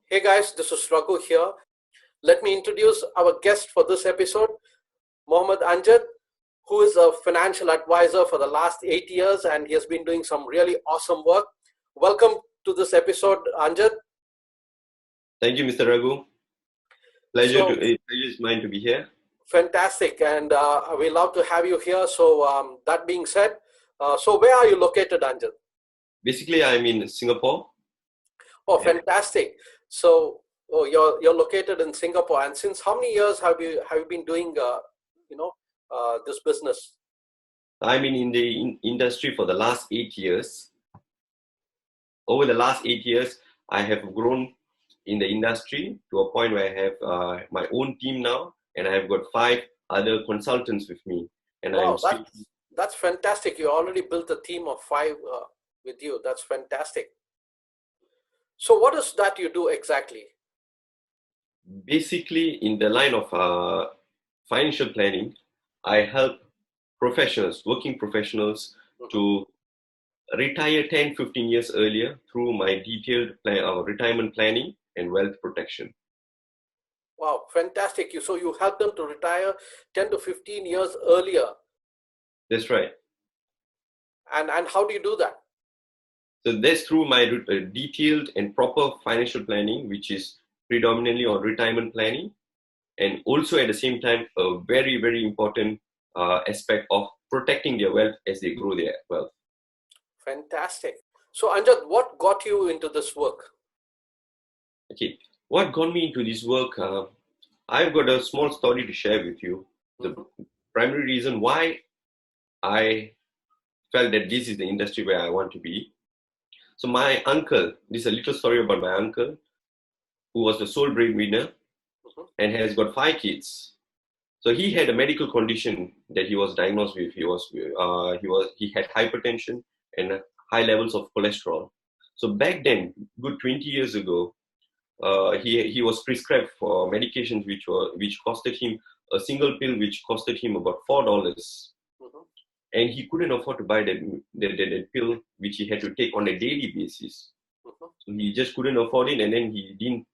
Hey guys, this is Raghu here. Let me introduce our guest for this episode, Muhammad Anjad, who is a financial advisor for the last 8 years and he has been doing some really awesome work. Welcome to this episode, Anjad. Thank you, Mr. Raghu. Pleasure is mine to be here. Fantastic, and we love to have you here. So that being said, so where are you located, Anjad? Basically, I'm in Singapore. Oh, fantastic. So you're located in Singapore, and since how many years have you been doing this business? I've been in the industry for the last 8 years. Over the last 8 years, I have grown in the industry to a point where I have my own team now, and I have got 5 other consultants with me. And wow, that's fantastic. You already built a team of 5 with you. That's fantastic. So what is that you do exactly? Basically, in the line of financial planning, I help professionals, working professionals, to retire 10, 15 years earlier through my detailed retirement planning and wealth protection. Wow, fantastic. So you help them to retire 10 to 15 years earlier. That's right. And how do you do that? So that's through my detailed and proper financial planning, which is predominantly on retirement planning, and also at the same time, a very, very important aspect of protecting their wealth as they grow their wealth. Fantastic. So Anjad, what got you into this work? Okay, what got me into this work? I've got a small story to share with you. The primary reason why I felt that this is the industry where I want to be. So my uncle, this is a little story about my uncle, who was the sole breadwinner and has got 5 kids. So he had a medical condition that he was diagnosed with. He had hypertension and high levels of cholesterol. So back then, good 20 years ago, he was prescribed for medications which costed him a single pill, which costed him about $4. And he couldn't afford to buy that pill, which he had to take on a daily basis. So he just couldn't afford it, and then he didn't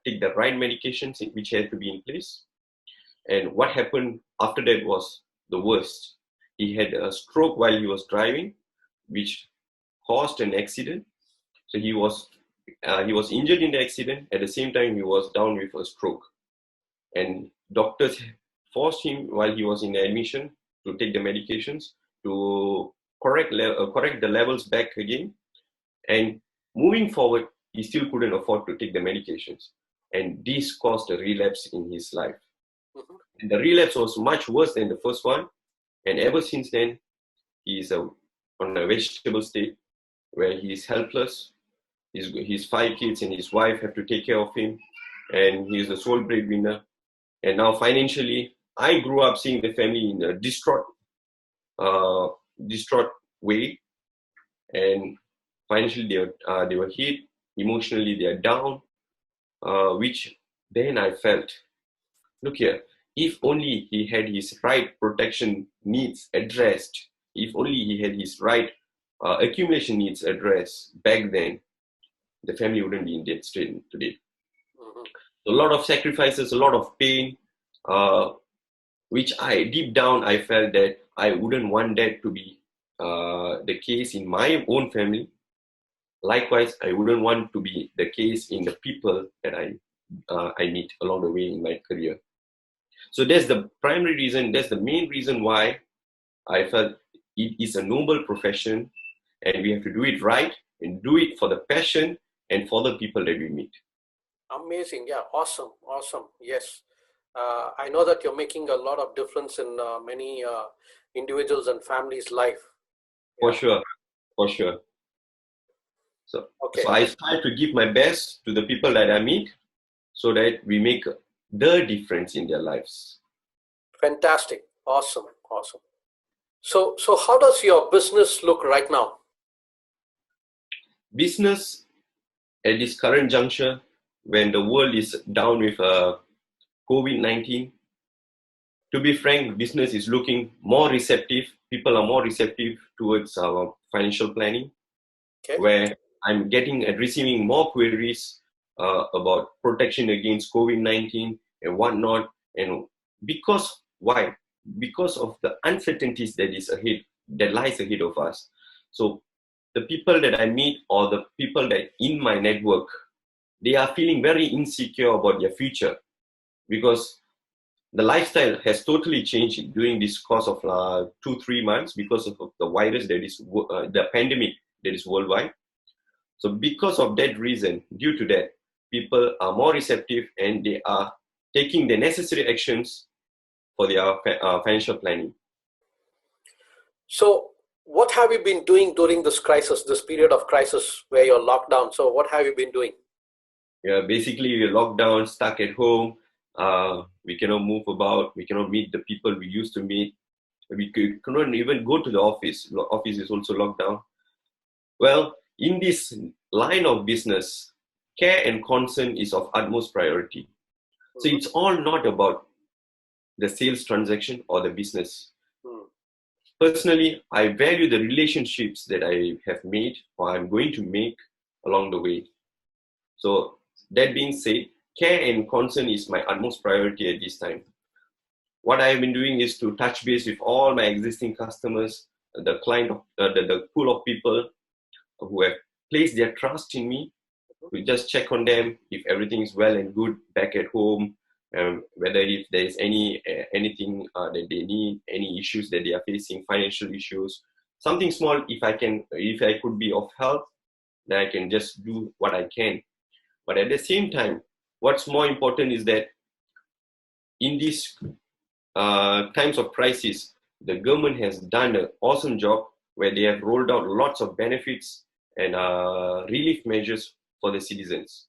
take the right medications which had to be in place. And what happened after that was the worst. He had a stroke while he was driving, which caused an accident. So he was injured in the accident. At the same time, he was down with a stroke. And doctors forced him while he was in admission to take the medications to correct the levels back again. And moving forward, he still couldn't afford to take the medications. And this caused a relapse in his life. And the relapse was much worse than the first one. And ever since then, he is on a vegetable state where he is helpless. His 5 kids and his wife have to take care of him. And he is the sole breadwinner. And now financially, I grew up seeing the family in a distraught way. And financially, they were hit. Emotionally, they are down. Which then I felt, look here, if only he had his right protection needs addressed, if only he had his right accumulation needs addressed back then, the family wouldn't be in that state today. A lot of sacrifices, a lot of pain, which deep down I felt that I wouldn't want that to be the case in my own family. Likewise, I wouldn't want to be the case in the people that I meet along the way in my career. So that's the primary reason, that's the main reason why I felt it is a noble profession and we have to do it right and do it for the passion and for the people that we meet. Amazing. Yeah, awesome. Yes. I know that you're making a lot of difference in many individuals and families' life. For sure. So I try to give my best to the people that I meet so that we make the difference in their lives. Fantastic. Awesome. So how does your business look right now? Business at this current juncture, when the world is down with COVID-19, to be frank, business is looking more receptive. People are more receptive towards our financial planning, where I'm receiving more queries about protection against COVID-19 and whatnot. And why? Because of the uncertainties that lies ahead of us. So the people that I meet or the people that in my network, they are feeling very insecure about their future because the lifestyle has totally changed during this course of 2-3 months because of the virus that is the pandemic that is worldwide. So because of that reason, due to that, people are more receptive and they are taking the necessary actions for their financial planning. So what have you been doing during this crisis, this period of crisis where you're locked down? So what have you been doing? Yeah, basically we're locked down, stuck at home. We cannot move about. We cannot meet the people we used to meet. We cannot even go to the office. The office is also locked down. Well, in this line of business, care and concern is of utmost priority. So it's all not about the sales transaction or the business. Personally, I value the relationships that I have made or I'm going to make along the way. So that being said, care and concern is my utmost priority at this time. What I have been doing is to touch base with all my existing customers, the pool of people who have placed their trust in me. We just check on them if everything is well and good back at home, whether if there is anything that they need, any issues that they are facing, financial issues, something small. If I could be of help, then I can just do what I can. But at the same time, what's more important is that in these times of crisis, the government has done an awesome job where they have rolled out lots of benefits and relief measures for the citizens.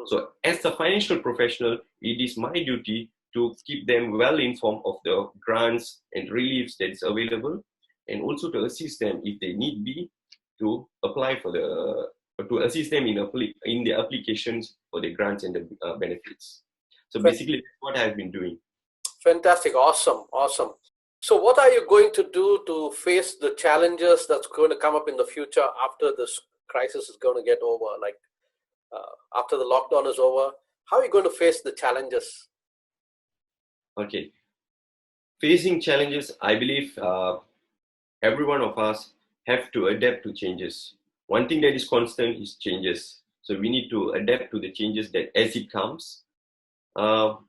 So as a financial professional, it is my duty to keep them well informed of the grants and reliefs that is available, and also to assist them if they need be to apply to assist them in the applications for the grants and the benefits. So basically, that's what I've been doing. Fantastic. Awesome. So what are you going to do to face the challenges that's going to come up in the future after this crisis is going to get over? Like after the lockdown is over, how are you going to face the challenges? Okay. Facing challenges, I believe every one of us have to adapt to changes. One thing that is constant is changes. So we need to adapt to the changes that as it comes. Now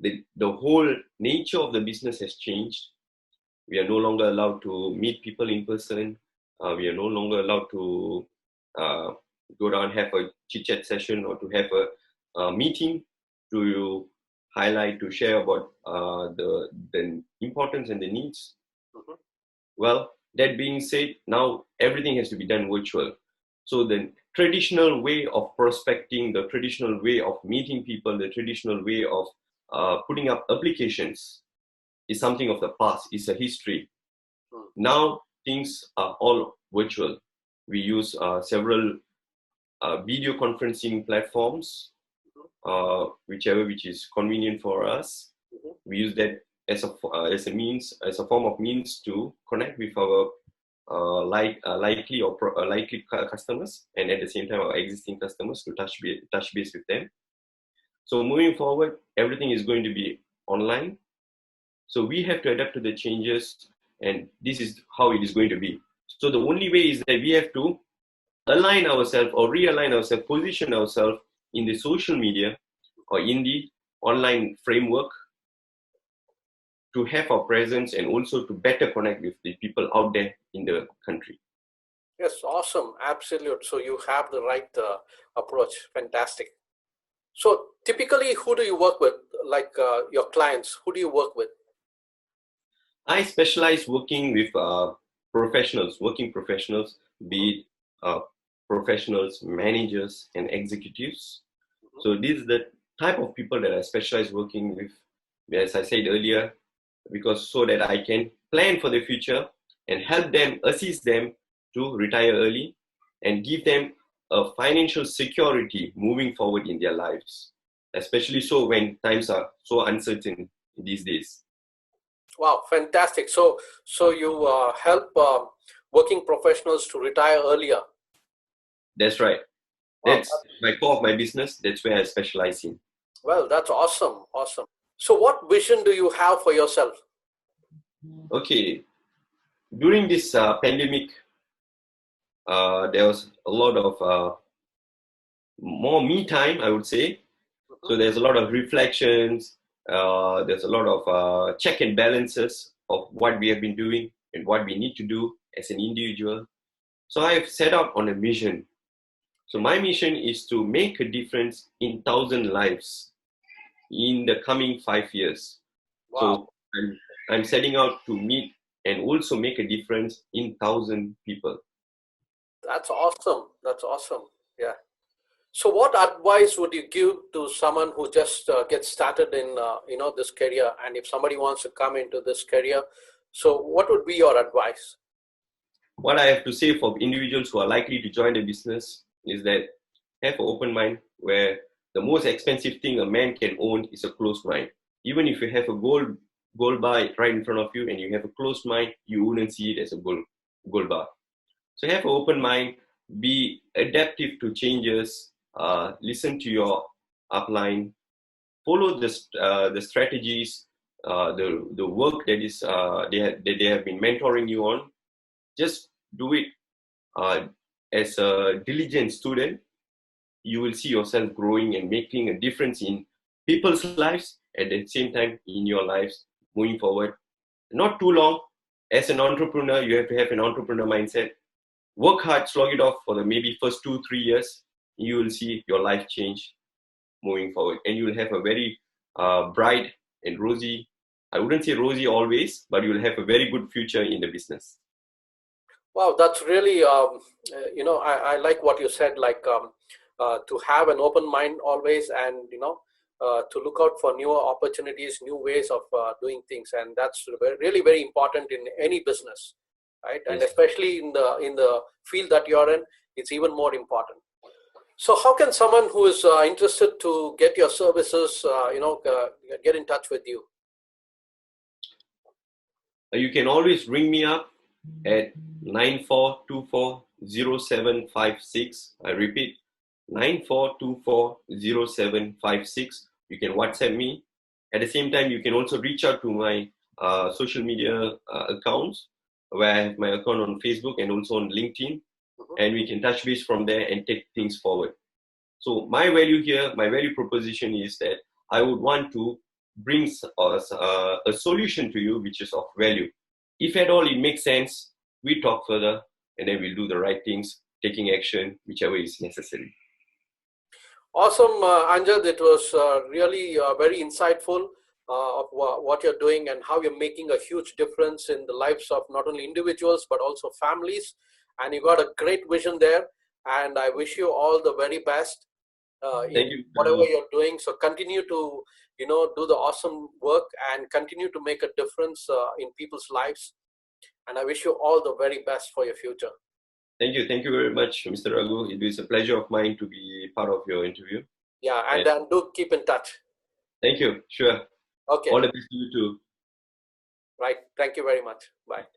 the whole nature of the business has changed. We are no longer allowed to meet people in person. We are no longer allowed to go down, have a chit-chat session or to have a meeting to highlight, to share about the importance and the needs. Well, that being said, now everything has to be done virtual. So the traditional way of prospecting, the traditional way of meeting people, the traditional way of putting up applications is something of the past, is a history. Now things are all virtual. We use several video conferencing platforms, which is convenient for us. We use that as a form of means to connect with our likely customers, and at the same time our existing customers, to touch base with them. So moving forward, everything is going to be online. So we have to adapt to the changes, and this is how it is going to be. So the only way is that we have to align ourselves or realign ourselves, position ourselves in the social media or in the online framework to have our presence and also to better connect with the people out there in the country. Yes, awesome. Absolute. So you have the right approach. Fantastic. So typically, who do you work with? Like your clients, who do you work with? I specialize working with working professionals, be it professionals, managers, and executives. So this is the type of people that I specialize working with, as I said earlier, because so that I can plan for the future and help them, assist them to retire early and give them a financial security moving forward in their lives, especially so when times are so uncertain these days. Wow, fantastic. So you help working professionals to retire earlier. That's right. Wow. That's my core of my business. That's where I specialize in. Well, that's awesome. Awesome. So what vision do you have for yourself? Okay. During this pandemic, there was a lot of more me time, I would say. So there's a lot of reflections. There's a lot of check and balances of what we have been doing and what we need to do as an individual. So I've set out on a mission. So my mission is to make a difference in 1,000 lives in the coming 5 years. Wow. So I'm setting out to meet and also make a difference in 1,000 people. That's awesome. That's awesome. Yeah. So what advice would you give to someone who just gets started in this career, and if somebody wants to come into this career, so what would be your advice? What I have to say for individuals who are likely to join the business is that have an open mind, where the most expensive thing a man can own is a closed mind. Even if you have a gold bar right in front of you and you have a closed mind, you wouldn't see it as a gold bar. So have an open mind, be adaptive to changes, listen to your upline, follow the strategies, the work that is they have been mentoring you on. Just do it as a diligent student. You will see yourself growing and making a difference in people's lives, at the same time in your lives moving forward. Not too long. As an entrepreneur, you have to have an entrepreneur mindset. Work hard, slog it off for the maybe first 2-3 years. You will see your life change moving forward, and you will have a very bright and rosy, I wouldn't say rosy always, but you will have a very good future in the business. Wow, that's really, I like what you said, like to have an open mind always, and, to look out for newer opportunities, new ways of doing things. And that's really very important in any business, right? And Yes. especially in the field that you're in, it's even more important. So how can someone who is interested to get your services, get in touch with you? You can always ring me up at 94240756. I repeat, 94240756. You can WhatsApp me. At the same time, you can also reach out to my social media accounts, where I have my account on Facebook and also on LinkedIn, and we can touch base from there and take things forward. So my value here, my value proposition is that I would want to bring us a solution to you which is of value. If at all it makes sense, we talk further, and then we'll do the right things, taking action, whichever is necessary. Awesome, Anjad. It was really very insightful of what you're doing and how you're making a huge difference in the lives of not only individuals, but also families. And you got a great vision there. And I wish you all the very best in whatever you're doing. So continue to, do the awesome work and continue to make a difference in people's lives. And I wish you all the very best for your future. Thank you. Thank you very much, Mr. Raghu. It is a pleasure of mine to be part of your interview. Yeah, and then do keep in touch. Thank you. Sure. Okay. All the best to you too. Right. Thank you very much. Bye.